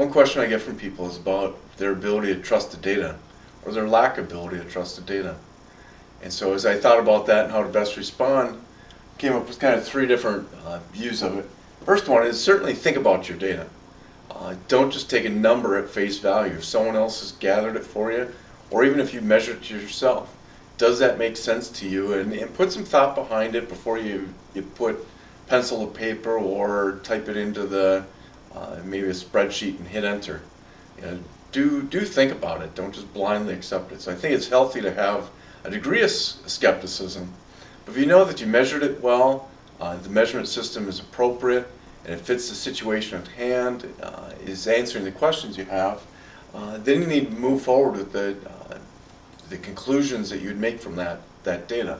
One question I get from people is about their ability to trust the data, or their lack of ability to trust the data. And so as I thought about that and how to best respond, came up with kind of three different views of it. First one is certainly think about your data. Don't just take a number at face value. If someone else has gathered it for you, or even if you measure it yourself, does that make sense to you? And put some thought behind it before you put pencil to paper or type it into the maybe a spreadsheet and hit enter. You know, do think about it. Don't just blindly accept it. So I think it's healthy to have a degree of skepticism. But if you know that you measured it well, the measurement system is appropriate, and it fits the situation at hand, is answering the questions you have, then you need to move forward with the conclusions that you'd make from that data.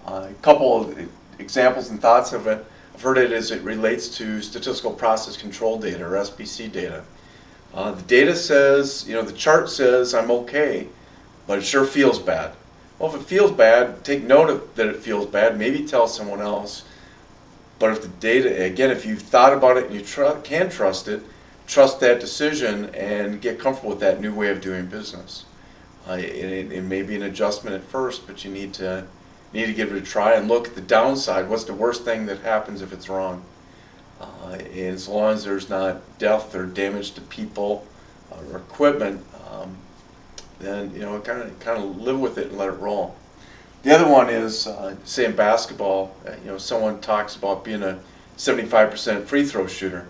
A couple of examples and thoughts of it. I've heard it as it relates to statistical process control data, or SPC data. The data says, the chart says I'm okay, but it sure feels bad. Well, if it feels bad, take note of that it feels bad, maybe tell someone else. But if the data, again, if you've thought about it and you can trust it, trust that decision and get comfortable with that new way of doing business. It may be an adjustment at first, but you need to give it a try and look at the downside. What's the worst thing that happens if it's wrong? And as long as there's not death or damage to people or equipment, then kind of live with it and let it roll. The other one is, say in basketball, someone talks about being a 75% free throw shooter.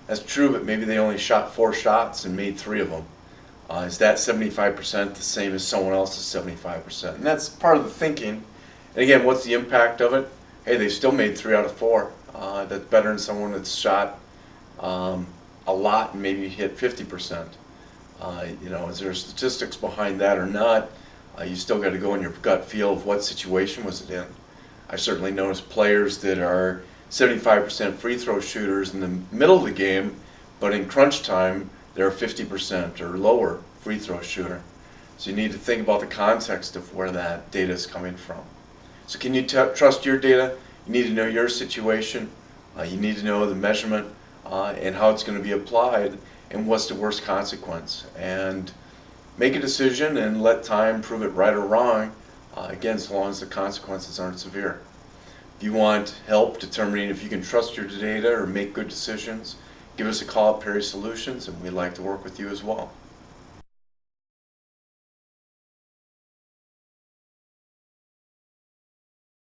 That's true, but maybe they only shot 4 shots and made 3 of them. Is that 75% the same as someone else's 75%? And that's part of the thinking. And again, what's the impact of it? Hey, they still made 3 out of 4. That's better than someone that's shot a lot and maybe hit 50%. Is there statistics behind that or not? You still got to go in your gut feel of what situation was it in. I certainly noticed players that are 75% free throw shooters in the middle of the game, but in crunch time, they're 50% or lower free throw shooter. So you need to think about the context of where that data is coming from. So can you trust your data? You need to know your situation. You need to know the measurement and how it's going to be applied and what's the worst consequence. And make a decision and let time prove it right or wrong, again, as long as the consequences aren't severe. If you want help determining if you can trust your data or make good decisions, give us a call at Perry Solutions, and we'd like to work with you as well.